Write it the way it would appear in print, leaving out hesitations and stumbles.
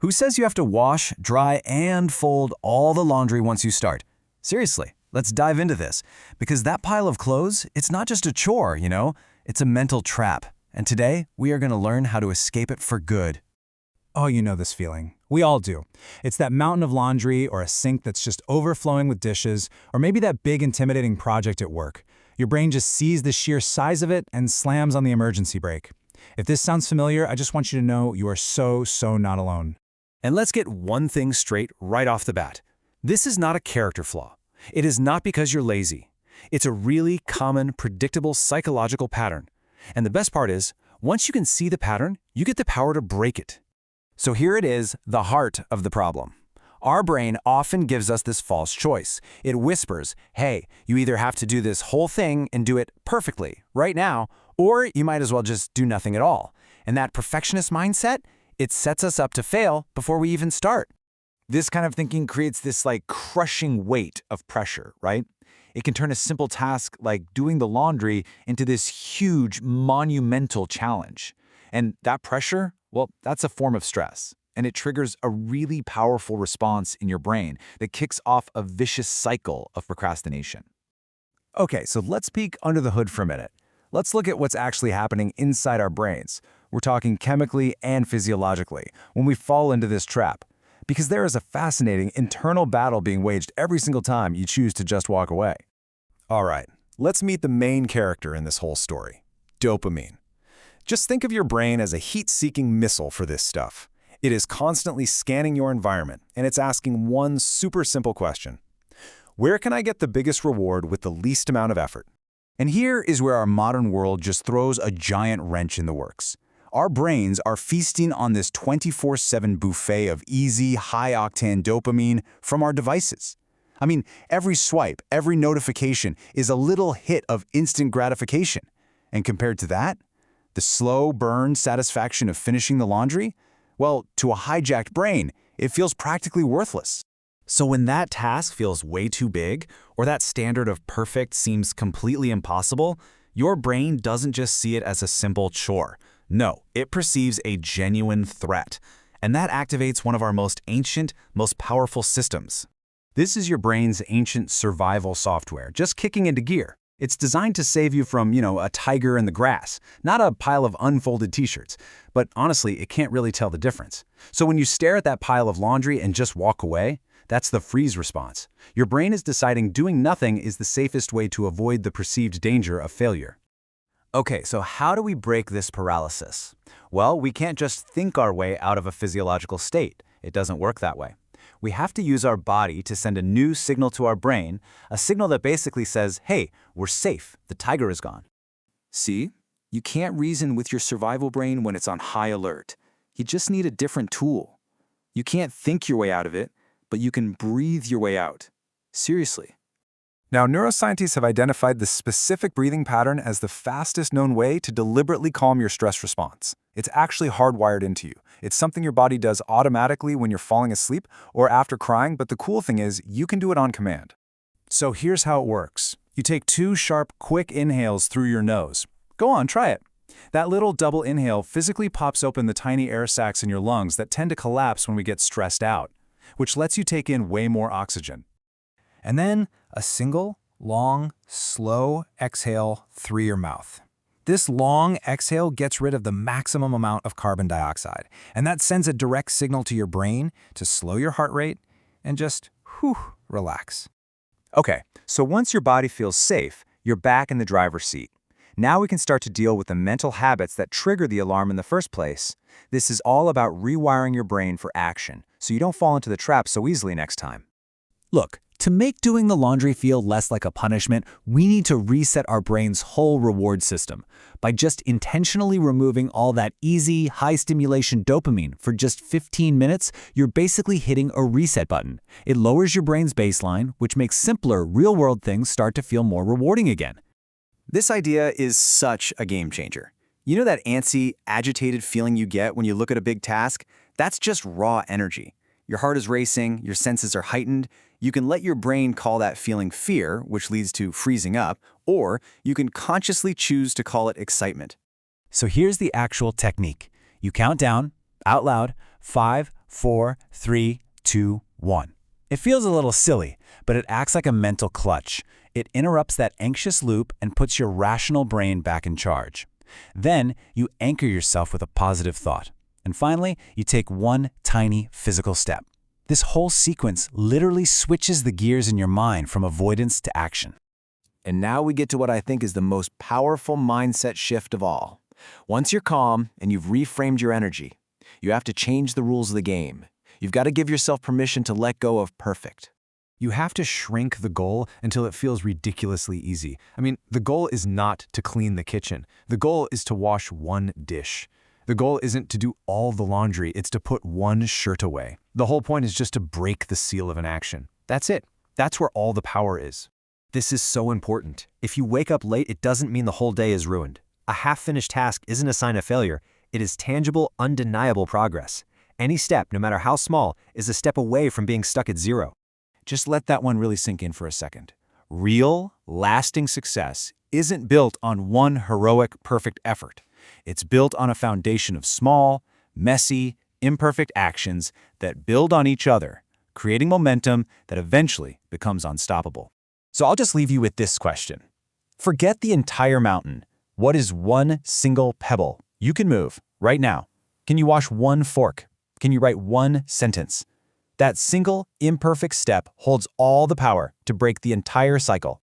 Who says you have to wash, dry, and fold all the laundry once you start? Seriously, let's dive into this. Because that pile of clothes, it's not just a chore, it's a mental trap. And today, we are going to learn how to escape it for good. Oh, you know this feeling. We all do. It's that mountain of laundry or a sink that's just overflowing with dishes, or maybe that big intimidating project at work. Your brain just sees the sheer size of it and slams on the emergency brake. If this sounds familiar, I just want you to know you are so not alone. And let's get one thing straight right off the bat. This is not a character flaw. It is not because you're lazy. It's a really common, predictable psychological pattern. And the best part is, once you can see the pattern, you get the power to break it. So here it is, the heart of the problem. Our brain often gives us this false choice. It whispers, hey, you either have to do this whole thing and do it perfectly right now, or you might as well just do nothing at all. And that perfectionist mindset, it sets us up to fail before we even start. This kind of thinking creates this crushing weight of pressure, right? It can turn a simple task like doing the laundry into this huge, monumental challenge. And that pressure, well, that's a form of stress. And it triggers a really powerful response in your brain that kicks off a vicious cycle of procrastination. Okay, so let's peek under the hood for a minute. Let's look at what's actually happening inside our brains. We're talking chemically and physiologically when we fall into this trap. Because there is a fascinating internal battle being waged every single time you choose to just walk away. All right, let's meet the main character in this whole story, dopamine. Just think of your brain as a heat-seeking missile for this stuff. It is constantly scanning your environment, and it's asking one super simple question. Where can I get the biggest reward with the least amount of effort? And here is where our modern world just throws a giant wrench in the works. Our brains are feasting on this 24/7 buffet of easy, high-octane dopamine from our devices. I mean, every swipe, every notification is a little hit of instant gratification. And compared to that, the slow burn satisfaction of finishing the laundry? Well, to a hijacked brain, it feels practically worthless. So when that task feels way too big, or that standard of perfect seems completely impossible, your brain doesn't just see it as a simple chore. No, it perceives a genuine threat. And that activates one of our most ancient, most powerful systems. This is your brain's ancient survival software, just kicking into gear. It's designed to save you from, a tiger in the grass, not a pile of unfolded t-shirts. But honestly, it can't really tell the difference. So when you stare at that pile of laundry and just walk away, that's the freeze response. Your brain is deciding doing nothing is the safest way to avoid the perceived danger of failure. Okay, so how do we break this paralysis? Well, we can't just think our way out of a physiological state. It doesn't work that way. We have to use our body to send a new signal to our brain, a signal that basically says, hey, we're safe, the tiger is gone. See? You can't reason with your survival brain when it's on high alert. You just need a different tool. You can't think your way out of it, but you can breathe your way out. Seriously. Now, neuroscientists have identified this specific breathing pattern as the fastest known way to deliberately calm your stress response. It's actually hardwired into you. It's something your body does automatically when you're falling asleep or after crying, but the cool thing is you can do it on command. So here's how it works. You take 2 sharp, quick inhales through your nose. Go on, try it. That little double inhale physically pops open the tiny air sacs in your lungs that tend to collapse when we get stressed out, which lets you take in way more oxygen. And then a single, long, slow exhale through your mouth. This long exhale gets rid of the maximum amount of carbon dioxide, and that sends a direct signal to your brain to slow your heart rate and just, relax. Okay, so once your body feels safe, you're back in the driver's seat. Now we can start to deal with the mental habits that trigger the alarm in the first place. This is all about rewiring your brain for action, so you don't fall into the trap so easily next time. Look, to make doing the laundry feel less like a punishment, we need to reset our brain's whole reward system. By just intentionally removing all that easy, high-stimulation dopamine for just 15 minutes, you're basically hitting a reset button. It lowers your brain's baseline, which makes simpler, real-world things start to feel more rewarding again. This idea is such a game changer. You know that antsy, agitated feeling you get when you look at a big task? That's just raw energy. Your heart is racing, your senses are heightened. You can let your brain call that feeling fear, which leads to freezing up, or you can consciously choose to call it excitement. So here's the actual technique. You count down, out loud, 5, 4, 3, 2, 1. It feels a little silly, but it acts like a mental clutch. It interrupts that anxious loop and puts your rational brain back in charge. Then you anchor yourself with a positive thought. And finally, you take one tiny physical step. This whole sequence literally switches the gears in your mind from avoidance to action. And now we get to what I think is the most powerful mindset shift of all. Once you're calm and you've reframed your energy, you have to change the rules of the game. You've got to give yourself permission to let go of perfect. You have to shrink the goal until it feels ridiculously easy. I mean, the goal is not to clean the kitchen. The goal is to wash one dish. The goal isn't to do all the laundry, it's to put one shirt away. The whole point is just to break the seal of an action. That's it. That's where all the power is. This is so important. If you wake up late, it doesn't mean the whole day is ruined. A half-finished task isn't a sign of failure. It is tangible, undeniable progress. Any step, no matter how small, is a step away from being stuck at zero. Just let that one really sink in for a second. Real, lasting success isn't built on one heroic, perfect effort. It's built on a foundation of small, messy, imperfect actions that build on each other, creating momentum that eventually becomes unstoppable. So I'll just leave you with this question. Forget the entire mountain. What is one single pebble you can move right now? Can you wash one fork? Can you write one sentence? That single, imperfect step holds all the power to break the entire cycle.